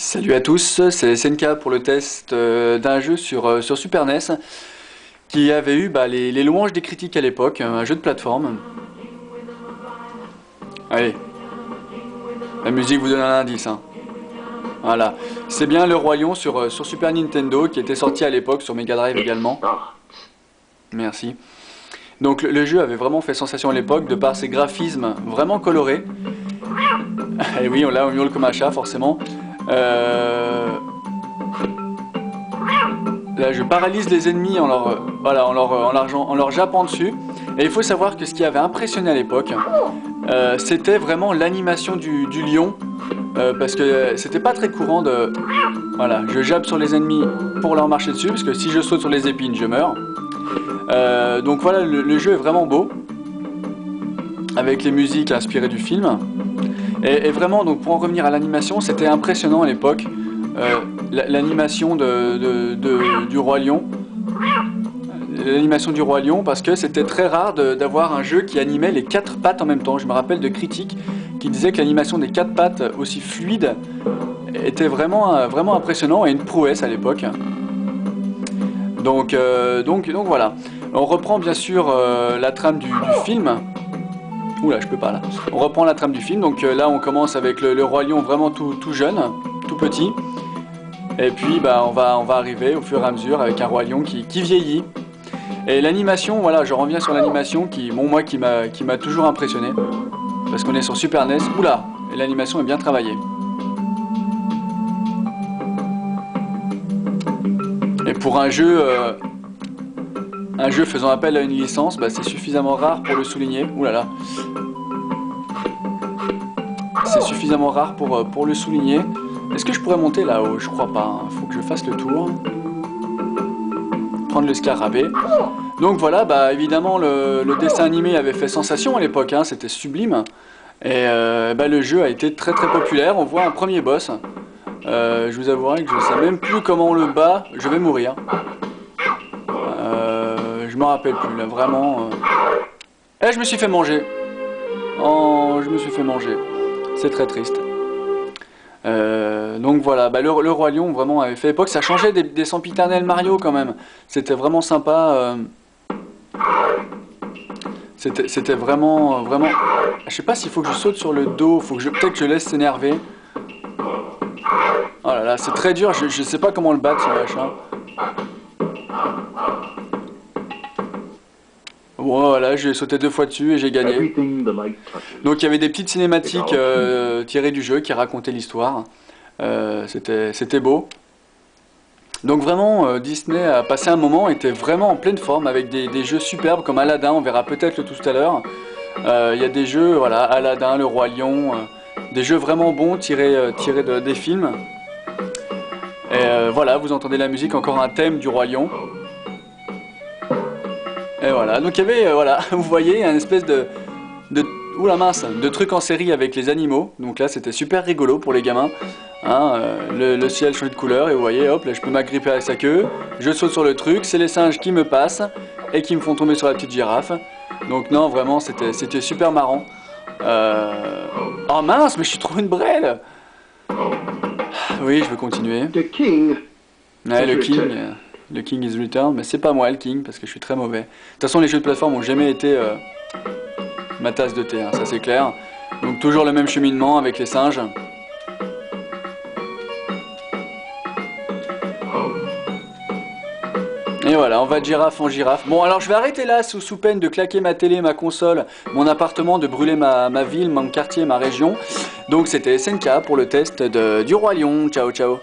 Salut à tous, c'est SNK pour le test d'un jeu sur Super NES qui avait eu les louanges des critiques à l'époque, un jeu de plateforme. Allez, la musique vous donne un indice, hein. Voilà, c'est bien Le Roi Lion sur Super Nintendo qui était sorti à l'époque sur Mega Drive également. Merci. Donc le jeu avait vraiment fait sensation à l'époque de par ses graphismes vraiment colorés. Et oui, là on miaule comme un chat forcément. Là, je paralyse les ennemis en leur jappant dessus. Et il faut savoir que ce qui avait impressionné à l'époque, c'était vraiment l'animation du lion. Parce que c'était pas très courant de... Voilà, je jappe sur les ennemis pour leur marcher dessus, parce que si je saute sur les épines, je meurs. Donc voilà, le jeu est vraiment beau, avec les musiques inspirées du film. Et vraiment, donc pour en revenir à l'animation, c'était impressionnant à l'époque. L'animation du Roi Lion. L'animation du Roi Lion, parce que c'était très rare d'avoir un jeu qui animait les 4 pattes en même temps. Je me rappelle de critiques qui disaient que l'animation des 4 pattes aussi fluide était vraiment impressionnant et une prouesse à l'époque. Donc voilà. On reprend bien sûr la trame du film. Oula, je peux pas là. On reprend la trame du film. Donc là, on commence avec le Roi Lion vraiment tout jeune, tout petit. Et puis on va arriver au fur et à mesure avec un Roi Lion qui vieillit. Et l'animation, voilà, je reviens sur l'animation qui m'a toujours impressionné. Parce qu'on est sur Super NES. Oula, et l'animation est bien travaillée. Et pour un jeu faisant appel à une licence, c'est suffisamment rare pour le souligner. Oulala. C'est suffisamment rare pour le souligner. Est-ce que je pourrais monter là-haut? Je crois pas. Faut que je fasse le tour. Prendre le scarabée. Donc voilà, évidemment le dessin animé avait fait sensation à l'époque, hein, c'était sublime. Et le jeu a été très populaire. On voit un premier boss. Je vous avouerai que je ne sais même plus comment on le bat. Je vais mourir. Je me rappelle plus là, vraiment. Eh, je me suis fait manger. Oh, je me suis fait manger. C'est très triste. Donc voilà, le Roi Lion vraiment avait fait époque. Ça changeait des sempiternels Mario quand même. C'était vraiment sympa. C'était vraiment. Je sais pas s'il faut que je saute sur le dos. Peut-être que je laisse s'énerver. Oh là là, c'est très dur. Je sais pas comment le battre ce machin. Bon, voilà, j'ai sauté 2 fois dessus et j'ai gagné. Donc il y avait des petites cinématiques tirées du jeu qui racontaient l'histoire. C'était beau. Donc vraiment, Disney a passé un moment, était vraiment en pleine forme avec des jeux superbes comme Aladdin, on verra peut-être tout à l'heure. Il y a des jeux, voilà, Aladdin, Le Roi Lion, des jeux vraiment bons tirés des films. Et voilà, vous entendez la musique, encore un thème du Roi Lion. Et voilà, donc il y avait, voilà, vous voyez, un espèce oula mince, de truc en série avec les animaux. Donc là, c'était super rigolo pour les gamins. Hein, le ciel change de couleur et vous voyez, hop, là je peux m'agripper à sa queue. Je saute sur le truc, c'est les singes qui me passent et qui me font tomber sur la petite girafe. Donc non, vraiment, c'était super marrant. Oh mince, mais je suis trop une brêle. Oui, je veux continuer. Ouais, le King is Returned, mais c'est pas moi le King parce que je suis très mauvais. De toute façon, les jeux de plateforme ont jamais été ma tasse de thé, hein, ça c'est clair. Donc toujours le même cheminement avec les singes. Et voilà, on va de girafe en girafe. Bon, alors je vais arrêter là sous peine de claquer ma télé, ma console, mon appartement, de brûler ma ville, mon quartier, ma région. Donc c'était SNK pour le test du Roi Lion. Ciao, ciao.